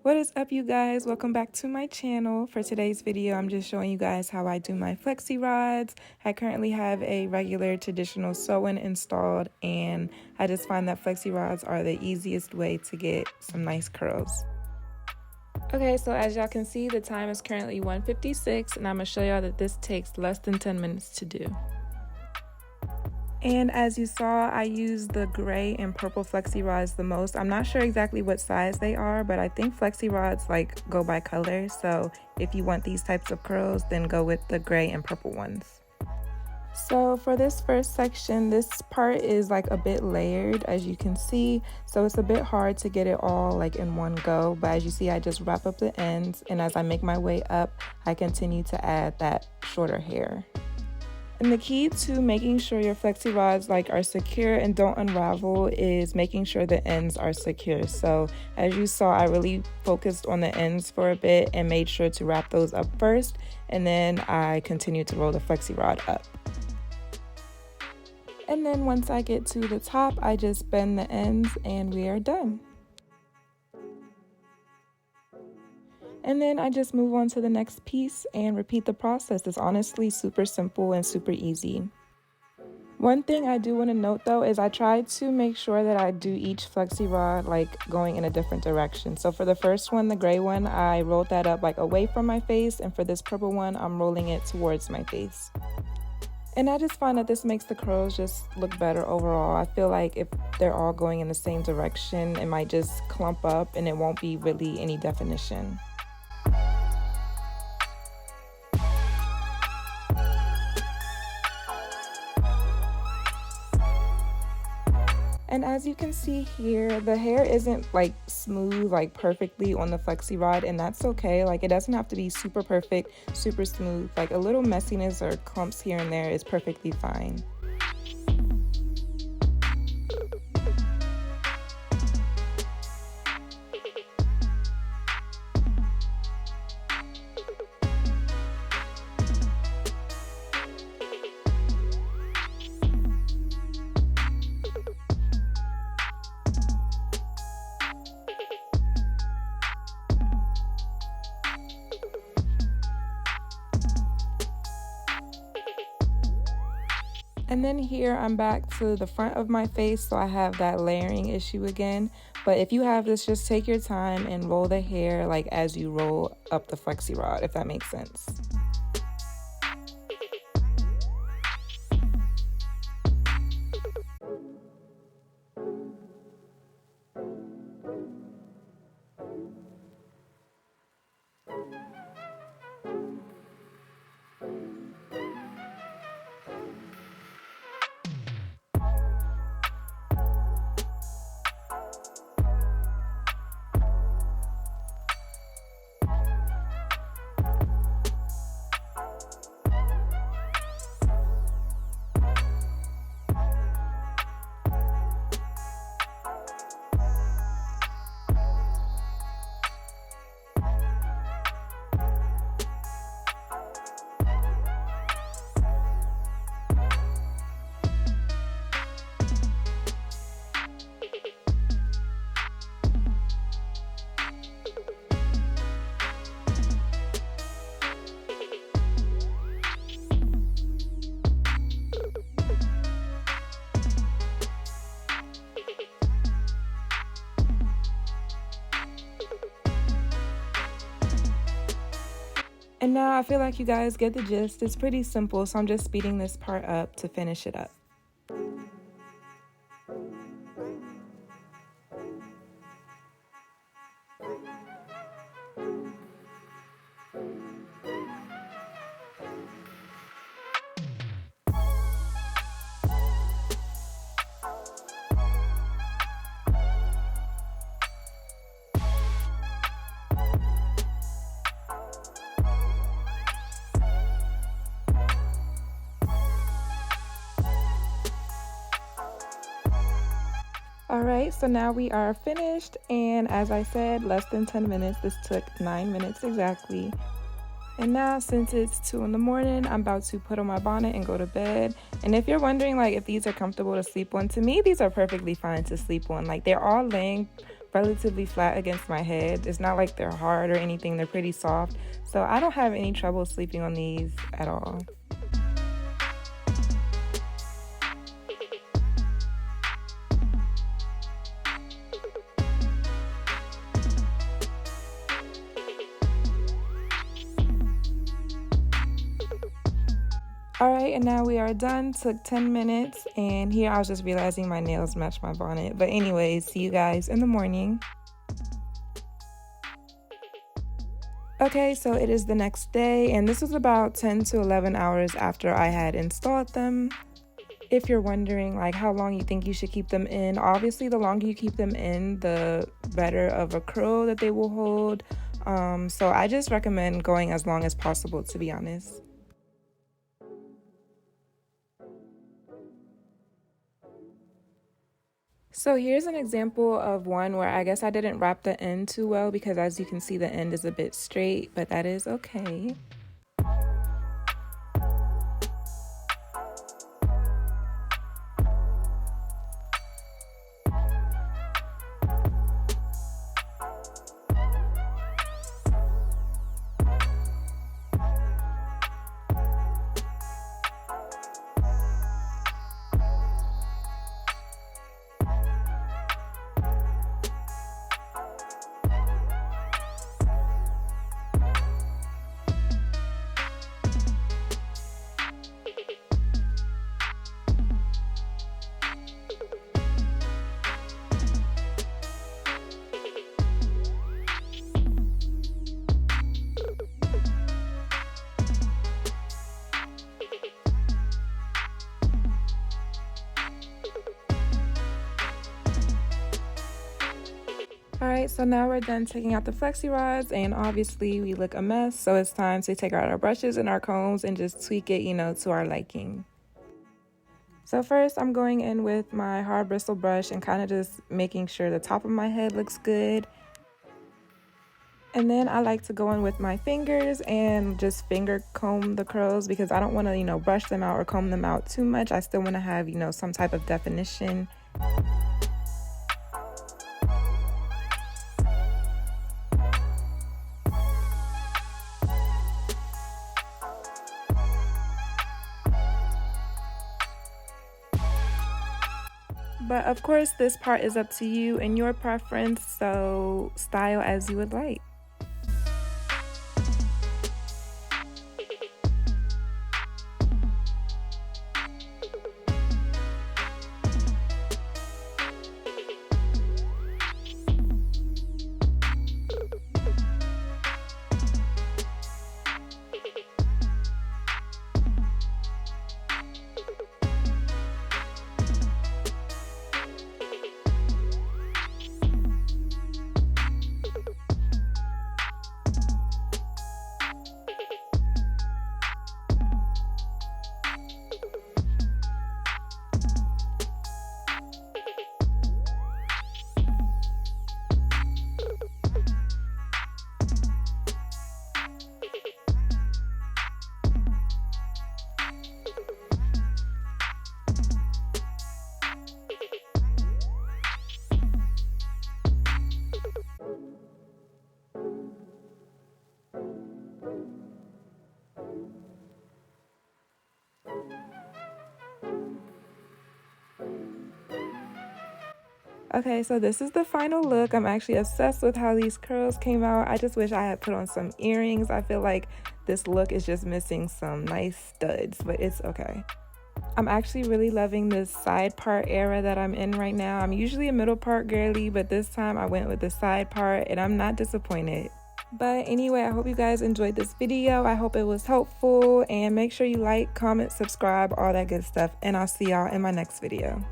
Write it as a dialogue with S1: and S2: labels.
S1: What is up, you guys? Welcome back to my channel. For today's video, I'm just showing you guys how I do my flexi rods. I currently have a regular traditional sew-in installed, and I just find that flexi rods are the easiest way to get some nice curls. Okay, so as y'all can see, the time is currently 1:56, and I'm gonna show y'all that this takes less than 10 minutes to do. And as you saw, I use the gray and purple flexi rods the most. I'm not sure exactly what size they are, but I think flexi rods go by color. So if you want these types of curls, then go with the gray and purple ones. So for this first section, this part is a bit layered, as you can see. So it's a bit hard to get it all in one go. But as you see, I just wrap up the ends, and as I make my way up, I continue to add that shorter hair. And the key to making sure your flexi rods are secure and don't unravel is making sure the ends are secure. So as you saw, I really focused on the ends for a bit and made sure to wrap those up first, and then I continued to roll the flexi rod up. And then once I get to the top, I just bend the ends and we are done. And then I just move on to the next piece and repeat the process. It's honestly super simple and super easy. One thing I do want to note though is I try to make sure that I do each flexi rod going in a different direction. So for the first one, the gray one, I rolled that up away from my face, and for this purple one, I'm rolling it towards my face. And I just find that this makes the curls just look better overall. I feel like if they're all going in the same direction, it might just clump up and it won't be really any definition. And as you can see here, the hair isn't smooth perfectly on the flexi rod, and that's okay. It doesn't have to be super perfect, super smooth. A little messiness or clumps here and there is perfectly fine. And then here I'm back to the front of my face, so I have that layering issue again. But if you have this, just take your time and roll the hair as you roll up the flexi rod, if that makes sense. And now I feel like you guys get the gist. It's pretty simple, so I'm just speeding this part up to finish it up. Alright, so now we are finished, and as I said, less than 10 minutes. This took 9 minutes exactly. And now, since it's 2 in the morning, I'm about to put on my bonnet and go to bed. And if you're wondering if these are comfortable to sleep on, to me these are perfectly fine to sleep on. They're all laying relatively flat against my head. It's not like they're hard or anything, they're pretty soft. So I don't have any trouble sleeping on these at all. Alright, and now we are done. Took 10 minutes, and here I was just realizing my nails match my bonnet. But anyways, see you guys in the morning. Okay, so it is the next day, and this was about 10 to 11 hours after I had installed them. If you're wondering like how long you think you should keep them in, obviously the longer you keep them in, the better of a curl that they will hold. So I just recommend going as long as possible, to be honest. So here's an example of one where I guess I didn't wrap the end too well because as you can see the end is a bit straight, but that is okay. Alright, so now we're done taking out the flexi rods, and obviously we look a mess, so it's time to take out our brushes and our combs and just tweak it, to our liking. So first I'm going in with my hard bristle brush and kind of just making sure the top of my head looks good. And then I like to go in with my fingers and just finger comb the curls because I don't want to, brush them out or comb them out too much. I still want to have, some type of definition. But of course, this part is up to you and your preference, so style as you would like. Okay, so this is the final look. I'm actually obsessed with how these curls came out. I just wish I had put on some earrings. I feel like this look is just missing some nice studs, but it's okay. I'm actually really loving this side part era that I'm in right now. I'm usually a middle part girly, but this time I went with the side part and I'm not disappointed. But anyway, I hope you guys enjoyed this video. I hope it was helpful, and make sure you like, comment, subscribe, all that good stuff, and I'll see y'all in my next video.